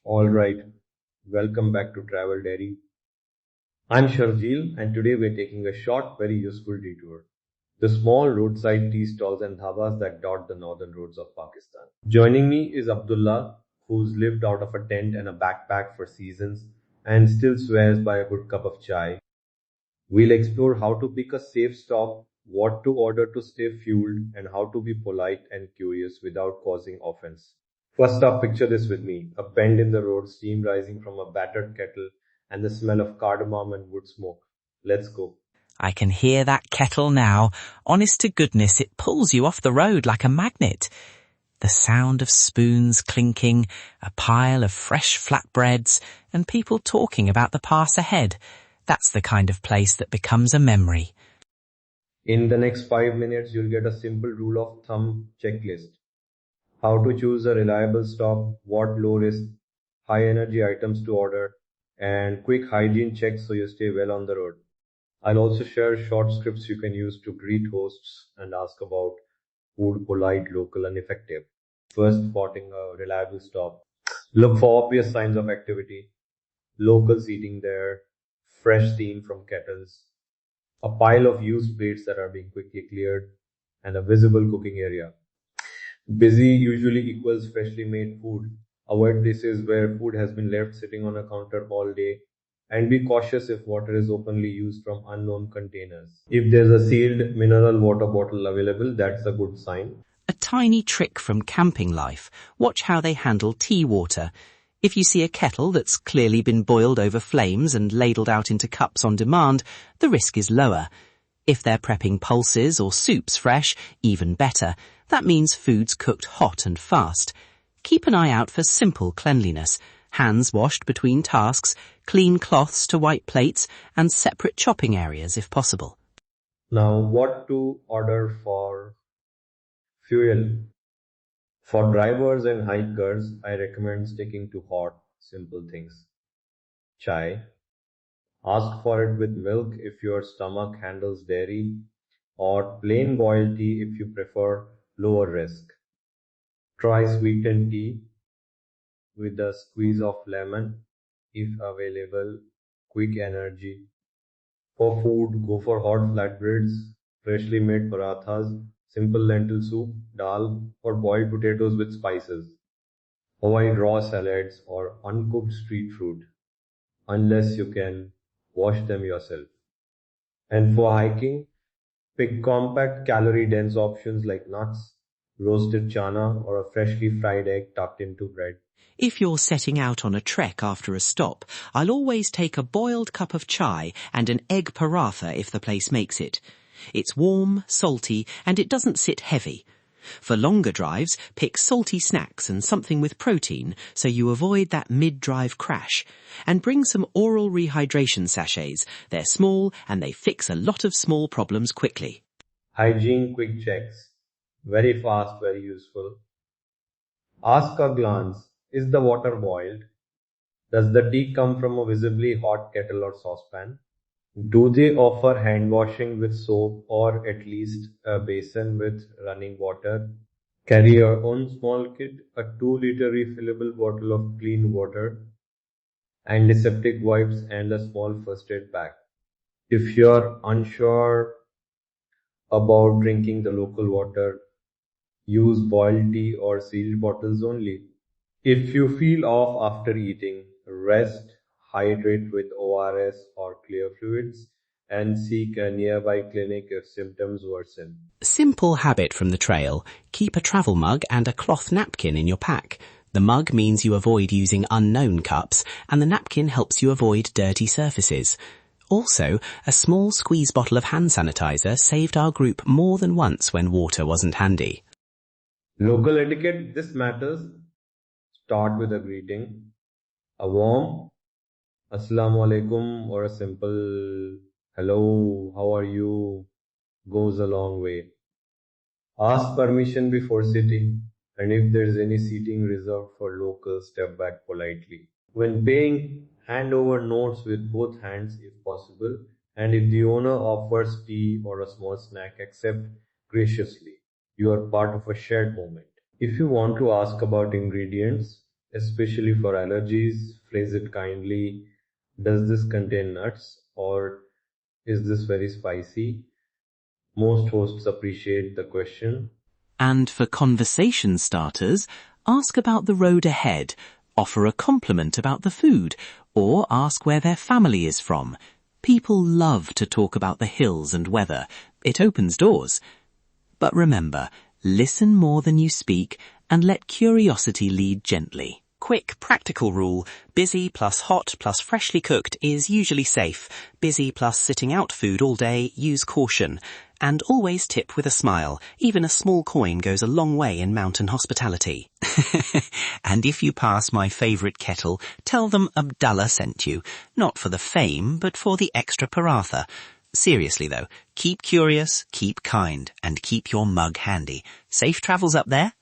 All right, welcome back to Travel Dairy. I'm Sharjeel, and today we're taking a short, very useful detour. The small roadside tea stalls and dhabas that dot the northern roads of Pakistan. Joining me is Abdullah, who's lived out of a tent and a backpack for seasons and still swears by a good cup of chai. We'll explore how to pick a safe stop, what to order to stay fueled, and how to be polite and curious without causing offense. First up, picture this with me. A bend in the road, steam rising from a battered kettle, and the smell of cardamom and wood smoke. Let's go. I can hear that kettle now. Honest to goodness, it pulls you off the road like a magnet. The sound of spoons clinking, a pile of fresh flatbreads, and people talking about the pass ahead. That's the kind of place that becomes a memory. In the next 5 minutes, you'll get a simple rule of thumb checklist. How to choose a reliable stop, what low risk, high energy items to order, and quick hygiene checks so you stay well on the road. I'll also share short scripts you can use to greet hosts and ask about food, polite, local, and effective. First, spotting a reliable stop. Look for obvious signs of activity. Locals eating there, fresh steam from kettles, a pile of used plates that are being quickly cleared, and a visible cooking area. Busy usually equals freshly made food. Avoid places where food has been left sitting on a counter all day. And be cautious if water is openly used from unknown containers. If there's a sealed mineral water bottle available, that's a good sign. A tiny trick from camping life. Watch how they handle tea water. If you see a kettle that's clearly been boiled over flames and ladled out into cups on demand, the risk is lower. If they're prepping pulses or soups fresh, even better. That means food's cooked hot and fast. Keep an eye out for simple cleanliness. Hands washed between tasks, clean cloths to white plates, and separate chopping areas if possible. Now, what to order for fuel? For drivers and hikers, I recommend sticking to hot, simple things. Chai. Ask for it with milk if your stomach handles dairy, or plain boiled tea if you prefer lower risk. Try sweetened tea with a squeeze of lemon if available. Quick energy. For food, go for hot flatbreads, freshly made parathas, simple lentil soup, dal, or boiled potatoes with spices. Avoid raw salads or uncooked street fruit unless you can wash them yourself. And for hiking, pick compact calorie-dense options like nuts, roasted chana, or a freshly fried egg tucked into bread. If you're setting out on a trek after a stop, I'll always take a boiled cup of chai and an egg paratha if the place makes it. It's warm, salty, and it doesn't sit heavy. For longer drives, pick salty snacks and something with protein so you avoid that mid-drive crash. And bring some oral rehydration sachets. They're small and they fix a lot of small problems quickly. Hygiene quick checks. Very fast, very useful. Ask a glance, is the water boiled? Does the tea come from a visibly hot kettle or saucepan? Do they offer hand washing with soap or at least a basin with running water? Carry your own small kit, a 2-liter refillable bottle of clean water, antiseptic wipes, and a small first aid pack. If you're unsure about drinking the local water, use boiled tea or sealed bottles only. If you feel off after eating, rest, hydrate with ORS or clear fluids, and seek a nearby clinic if symptoms worsen. Simple habit from the trail. Keep a travel mug and a cloth napkin in your pack. The mug means you avoid using unknown cups, and the napkin helps you avoid dirty surfaces. Also, a small squeeze bottle of hand sanitizer saved our group more than once when water wasn't handy. Local etiquette, this matters. Start with a greeting. A warm Assalamu alaikum or a simple hello, how are you goes a long way. Ask permission before sitting, and if there's any seating reserved for locals, step back politely. When paying, hand over notes with both hands if possible, and if the owner offers tea or a small snack, accept graciously. You are part of a shared moment. If you want to ask about ingredients, especially for allergies. Phrase it kindly. Does this contain nuts or is this very spicy? Most hosts appreciate the question. And for conversation starters, ask about the road ahead, offer a compliment about the food, or ask where their family is from. People love to talk about the hills and weather. It opens doors. But remember, listen more than you speak and let curiosity lead gently. Quick, practical rule. Busy plus hot plus freshly cooked is usually safe. Busy plus sitting out food all day, use caution. And always tip with a smile. Even a small coin goes a long way in mountain hospitality. And if you pass my favourite kettle, tell them Abdullah sent you. Not for the fame, but for the extra paratha. Seriously though, keep curious, keep kind, and keep your mug handy. Safe travels up there.